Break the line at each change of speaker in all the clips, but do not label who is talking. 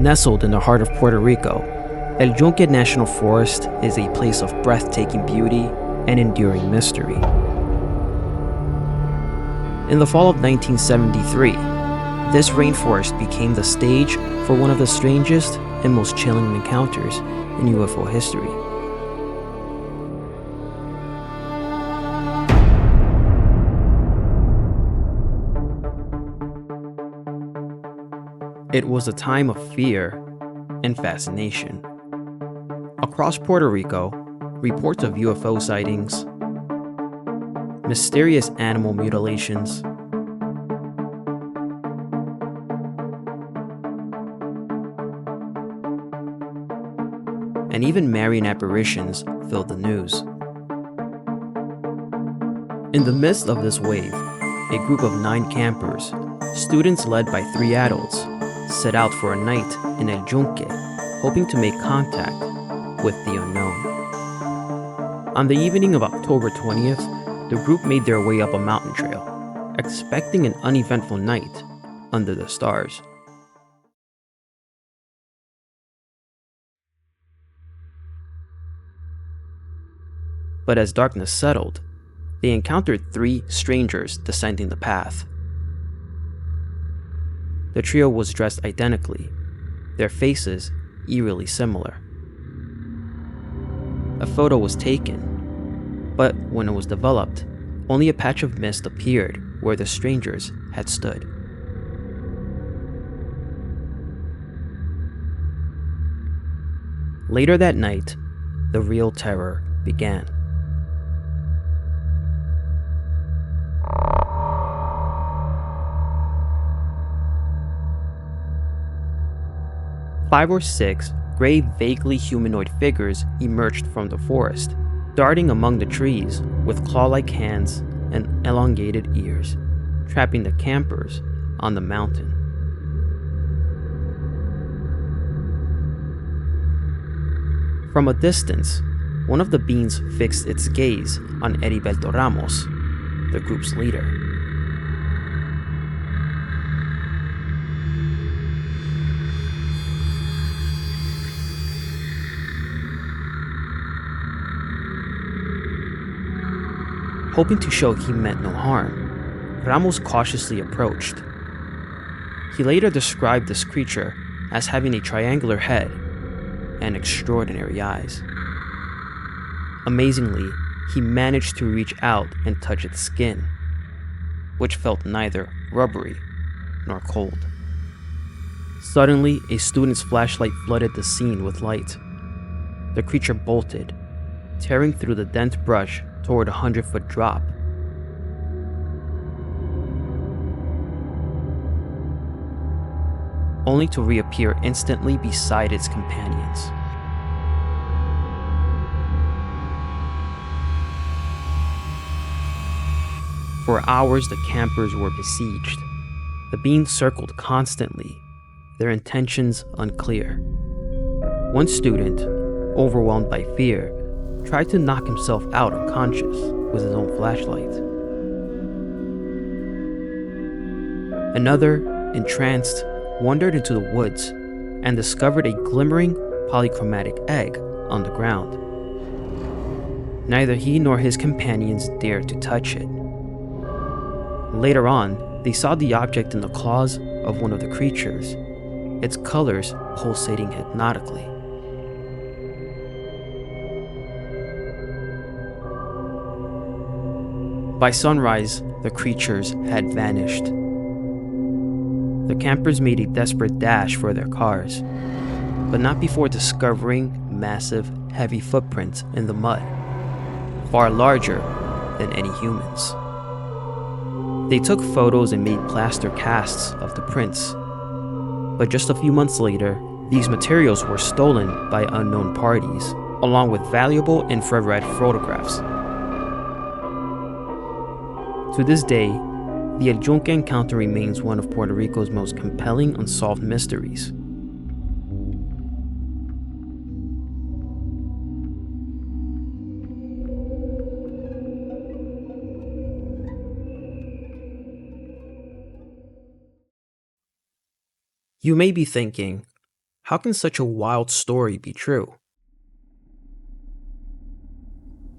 Nestled in the heart of Puerto Rico, El Yunque National Forest is a place of breathtaking beauty and enduring mystery. In the fall of 1973, this rainforest became the stage for one of the strangest and most chilling encounters in UFO history. It was a time of fear and fascination. Across Puerto Rico, reports of UFO sightings, mysterious animal mutilations, and even Marian apparitions filled the news. In the midst of this wave, a group of 9 campers, students led by 3 adults, set out for a night in El Yunque, hoping to make contact with the unknown. On the evening of October 20th, the group made their way up a mountain trail, expecting an uneventful night under the stars. But as darkness settled, they encountered 3 strangers descending the path. The trio was dressed identically, their faces eerily similar. A photo was taken, but when it was developed, only a patch of mist appeared where the strangers had stood. Later that night, the real terror began. Five or 6 gray, vaguely humanoid figures emerged from the forest, darting among the trees with claw-like hands and elongated ears, trapping the campers on the mountain. From a distance, one of the beings fixed its gaze on Heriberto Ramos, the group's leader. Hoping to show he meant no harm, Ramos cautiously approached. He later described this creature as having a triangular head and extraordinary eyes. Amazingly, he managed to reach out and touch its skin, which felt neither rubbery nor cold. Suddenly, a student's flashlight flooded the scene with light. The creature bolted, tearing through the dense brush toward a 100-foot drop. Only to reappear instantly beside its companions. For hours, the campers were besieged. The beings circled constantly, their intentions unclear. One student, overwhelmed by fear, tried to knock himself out unconscious with his own flashlight. Another, entranced, wandered into the woods and discovered a glimmering polychromatic egg on the ground. Neither he nor his companions dared to touch it. Later on, they saw the object in the claws of one of the creatures, its colors pulsating hypnotically. By sunrise, the creatures had vanished. The campers made a desperate dash for their cars, but not before discovering massive, heavy footprints in the mud, far larger than any humans. They took photos and made plaster casts of the prints, but just a few months later, these materials were stolen by unknown parties, along with valuable infrared photographs. To this day, the El Yunque encounter remains one of Puerto Rico's most compelling unsolved mysteries. You may be thinking, How can such a wild story be true?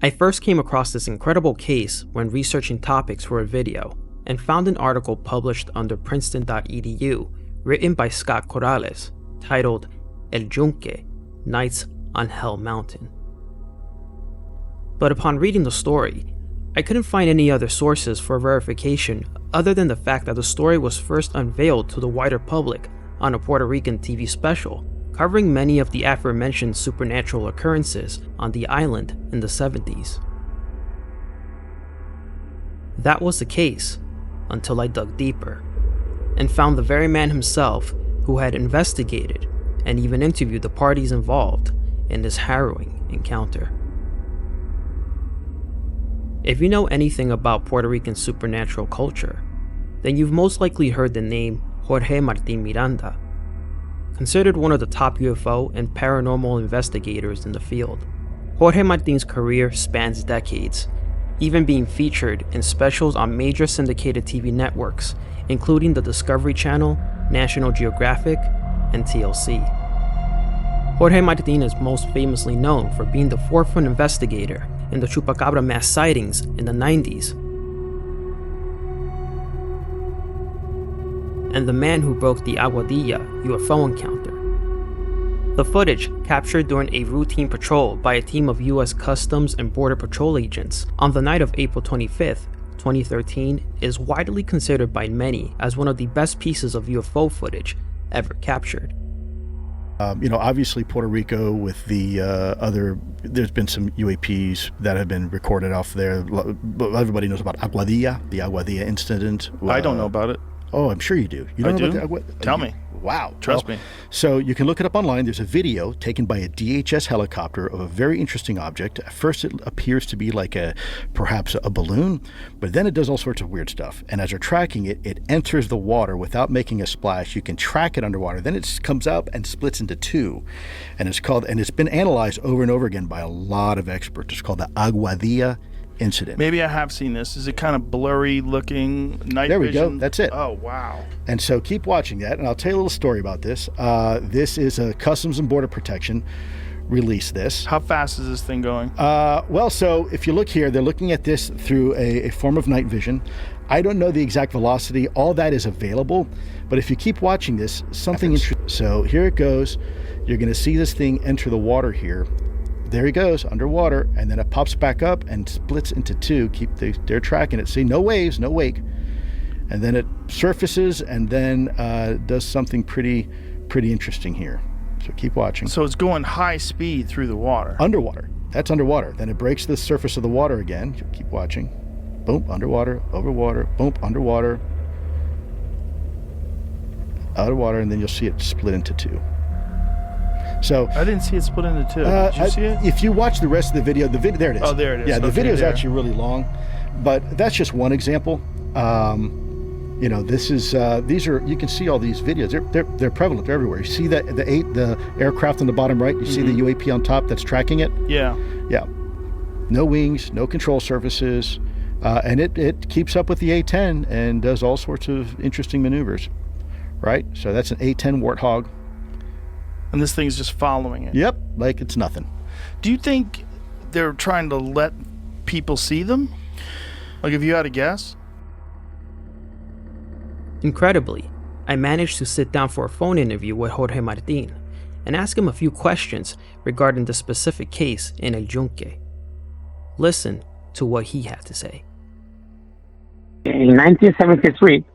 I first came across this incredible case when researching topics for a video and found an article published under princeton.edu written by Scott Corrales titled El Yunque, Nights on Hell Mountain. But upon reading the story, I couldn't find any other sources for verification other than the fact that the story was first unveiled to the wider public on a Puerto Rican TV special covering many of the aforementioned supernatural occurrences on the island in the 70s. That was the case until I dug deeper and found the very man himself who had investigated and even interviewed the parties involved in this harrowing encounter. If you know anything about Puerto Rican supernatural culture, then you've most likely heard the name Jorge Martin Miranda. Considered one of the top UFO and paranormal investigators in the field, Jorge Martin's career spans decades, even being featured in specials on major syndicated TV networks, including the Discovery Channel, National Geographic, and TLC. Jorge Martin is most famously known for being the forefront investigator in the Chupacabra mass sightings in the 90s, and the man who broke the Aguadilla UFO encounter. The footage, captured during a routine patrol by a team of US Customs and Border Patrol agents on the night of April 25th, 2013, is widely considered by many as one of the best pieces of UFO footage ever captured.
Obviously Puerto Rico with the there's been some UAPs that have been recorded off there. Everybody knows about Aguadilla, the Aguadilla incident.
I don't know about it.
Oh, I'm sure you do. You don't know about the
Tell me.
Wow.
Trust me.
So you can look it up online. There's a video taken by a DHS helicopter of a very interesting object. At first it appears to be like perhaps a balloon, but then it does all sorts of weird stuff. And as they're tracking it, it enters the water without making a splash. You can track it underwater. Then it comes up and splits into two. And it's been analyzed over and over again by a lot of experts. It's called the Aguadilla incident.
Maybe I have seen this. Is it kind of blurry looking night
There we
vision?
go. That's it.
Oh, wow.
And so keep watching that, and I'll tell you a little story about this. This is a Customs and Border Protection released this.
How fast is this thing going?
So if you look here, they're looking at this through a form of night vision. I don't know the exact velocity. All that is available. But if you keep watching this, something interesting. So here it goes. You're going to see this thing enter the water here. There he goes, underwater, and then it pops back up and splits into two. They're tracking it. See, no waves, no wake. And then it surfaces and then does something pretty interesting here. So keep watching.
So it's going high speed through the water.
Underwater. That's underwater. Then it breaks the surface of the water again. Keep watching. Boom, underwater, over water, boom, underwater, out of water, and then you'll see it split into two. So
I didn't see it split into two. Did you see it?
If you watch the rest of the video, there it is.
Oh, there it is.
Yeah, the
Okay,
video is
there.
actually really long, but that's just one example. This is these are, you can see all these videos. They're prevalent. They're everywhere. You see the aircraft on the bottom right. You see the UAP on top that's tracking it.
Yeah.
Yeah. No wings, no control surfaces, and it keeps up with the A-10 and does all sorts of interesting maneuvers. Right. So that's an A-10 Warthog.
And this thing's just following it.
Yep, like it's nothing.
Do you think they're trying to let people see them? Like, if you had a guess?
Incredibly, I managed to sit down for a phone interview with Jorge Martin and ask him a few questions regarding the specific case in El Yunque. Listen to what he had to say.
In 1973,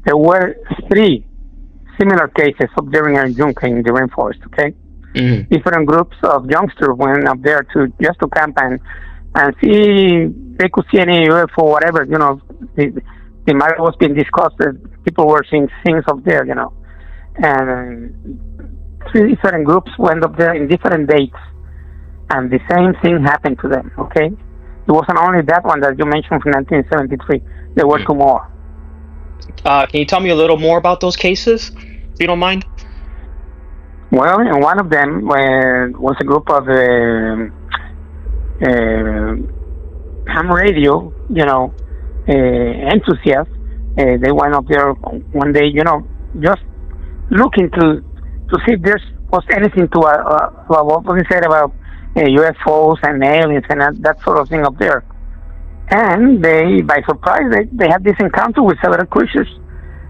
there were 3 similar cases of during El Yunque in the rainforest, okay?
Mm-hmm.
Different groups of youngsters went up there just to camp and see they could see any UFO, whatever, the matter was being discussed, that people were seeing things up there, And 3 different groups went up there in different dates, and the same thing happened to them, okay? It wasn't only that one that you mentioned from 1973. There were 2 more.
Can you tell me a little more about those cases, if you don't mind?
Well, and one of them was a group of ham radio, enthusiasts. They went up there one day, just looking to see if there's was anything to what was said about UFOs and aliens and that sort of thing up there. And they, by surprise, they had this encounter with several creatures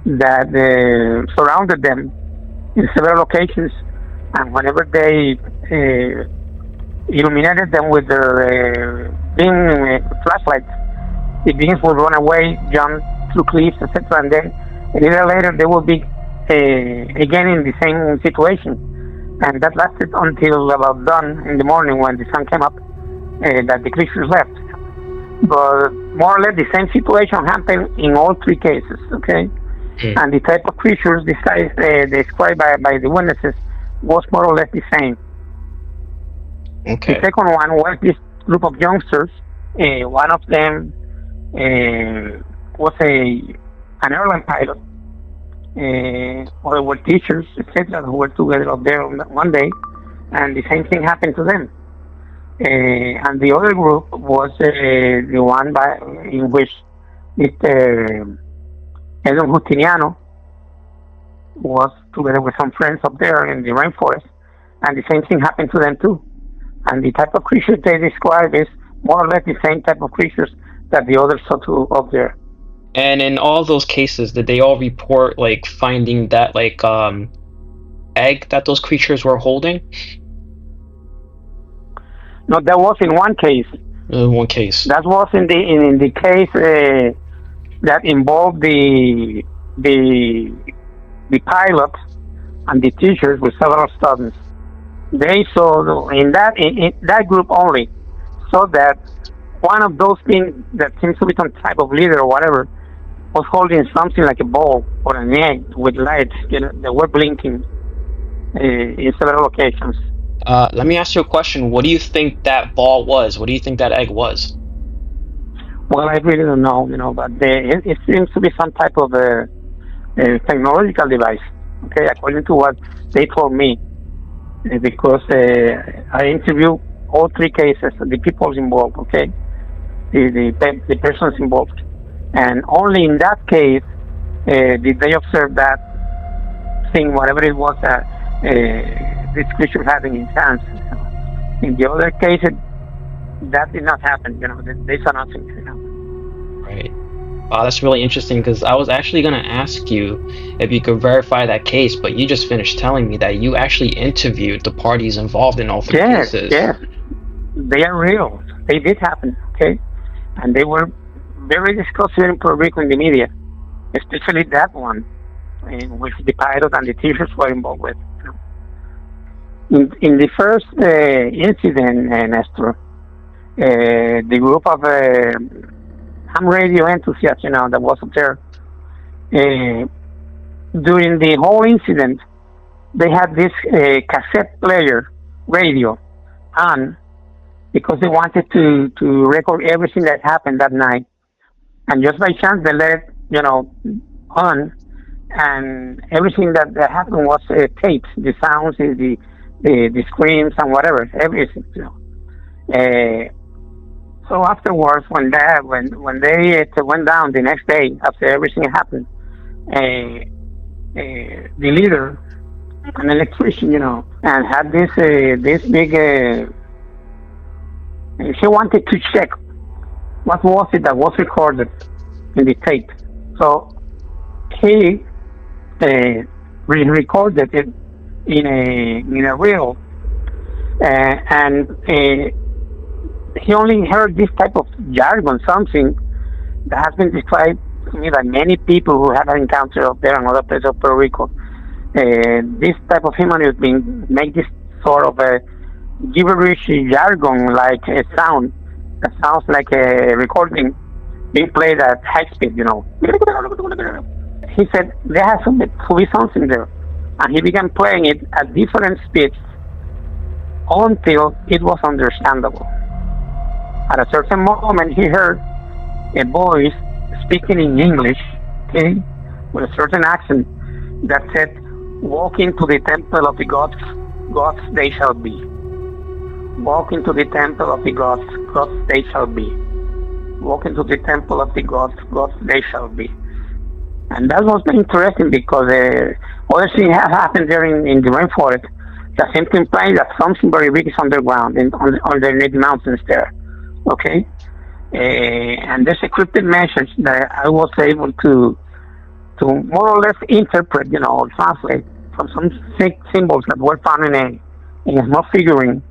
that surrounded them in several locations. And whenever they illuminated them with their beam flashlights, the beams would run away, jump through cliffs, etc. And then a little later they would be again in the same situation. And that lasted until about dawn in the morning when the sun came up, that the creatures left. But more or less the same situation happened in all three cases, okay? And the type of creatures described by the witnesses was more or less the same.
Okay.
The second one was this group of youngsters. One of them was an airline pilot. Or were teachers, etc., who were together up there one day, and the same thing happened to them. And the other group was the one in which Edwin Justiniano was together with some friends up there in the rainforest, and the same thing happened to them too. And the type of creatures they describe is more or less the same type of creatures that the others saw too up there.
And in all those cases, did they all report like finding that egg that those creatures were holding?
No, that was in one case.
One case.
That was in the case that involved the pilot and the teachers with several students. They saw in that group only, saw that one of those things that seems to be some type of leader or whatever was holding something like a ball or an egg with lights, that were blinking in several occasions.
Let me ask you a question. What do you think that ball was? What do you think that egg was?
Well, I really don't know, but it seems to be some type of a technological device, okay, according to what they told me, because I interviewed all three cases, the people involved, okay, the persons involved. And only in that case did they observe that thing, whatever it was that this creature had in his hands. In the other case, that did not happen. They saw nothing.
Right. Wow, that's really interesting, because I was actually going to ask you if you could verify that case, but you just finished telling me that you actually interviewed the parties involved in all three cases.
Yes, they are real. They did happen, okay? And they were very discussed here in Puerto Rico in the media, especially that one, in which the pilot and the teachers were involved with. In the first incident, Nestor, the group of ham radio enthusiasts, that was up there, during the whole incident, they had this cassette player radio on because they wanted to record everything that happened that night. And just by chance, they let it, on, and everything that happened was taped. The sounds, the screams, and whatever, everything. So afterwards, when they went down the next day after everything happened, the leader, an electrician, and had this big. She wanted to check what was it that was recorded in the tape. So he recorded it in a reel, and he only heard this type of jargon, something that has been described to me by many people who had an encounter up there in other places of Puerto Rico. This type of humanity make this sort of a gibberish jargon, like a sound that sounds like a recording being played at high speed, He said there has to be something there, and he began playing it at different speeds until it was understandable. At a certain moment, he heard a voice speaking in English, okay, with a certain accent that said, "Walk into the temple of the gods, gods they shall be. Walk into the temple of the gods, gods they shall be. Walk into the temple of the gods, gods they shall be." And that was interesting because other thing had happened there in the rainforest That seems to imply that something very big is underground, underneath the mountains there. Okay? And there's a cryptid message that I was able to more or less interpret, or translate from some symbols that were found in a small figurine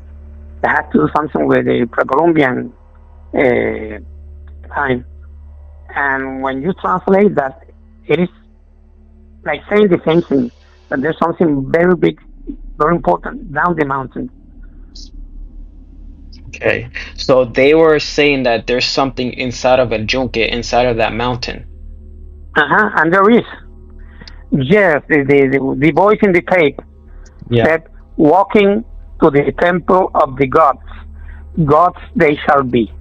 that had to do something with the pre-Columbian time. And when you translate that, it is like saying the same thing, that there's something very big, very important down the mountain.
Okay, so they were saying that there's something inside of El Yunque, inside of that mountain.
And there is. Yes, the voice in the tape said, walking to the temple of the gods, gods they shall be.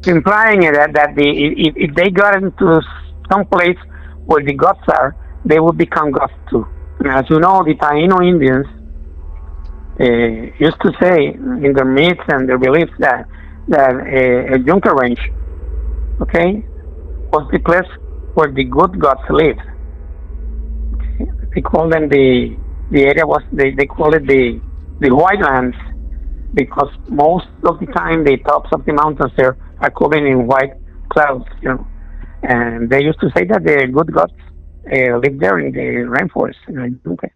Implying that if they got into some place where the gods are, they would become gods too. And as you know, the Taino Indians used to say in their myths and their beliefs that El Yunque Range, okay, was the place where the good gods lived. Okay. They call them the area was they call it the White Lands, because most of the time the tops of the mountains there are covered in white clouds, and they used to say that the good gods lived there in the rainforest. Okay.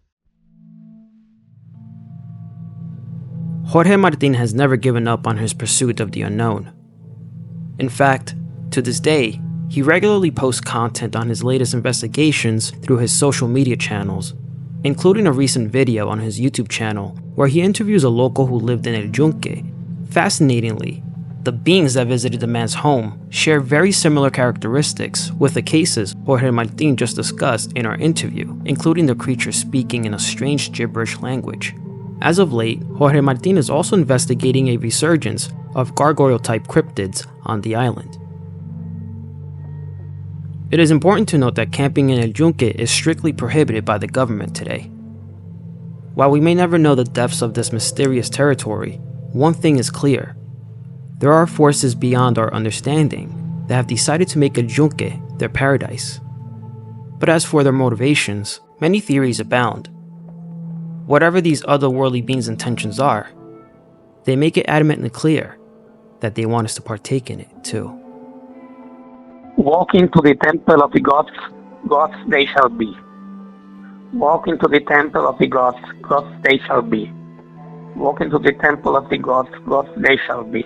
Jorge Martin has never given up on his pursuit of the unknown. In fact, to this day, he regularly posts content on his latest investigations through his social media channels, including a recent video on his YouTube channel where he interviews a local who lived in El Yunque. Fascinatingly, the beings that visited the man's home share very similar characteristics with the cases Jorge Martin just discussed in our interview, including the creature speaking in a strange gibberish language. As of late, Jorge Martin is also investigating a resurgence of gargoyle-type cryptids on the island. It is important to note that camping in El Yunque is strictly prohibited by the government today. While we may never know the depths of this mysterious territory, one thing is clear. There are forces beyond our understanding that have decided to make El Yunque their paradise. But as for their motivations, many theories abound. Whatever these otherworldly beings' intentions are, they make it adamantly clear that they want us to partake in it too.
Walk into the temple of the gods, gods they shall be. Walk into the temple of the gods, gods they shall be. Walk into the temple of the gods, gods they shall be.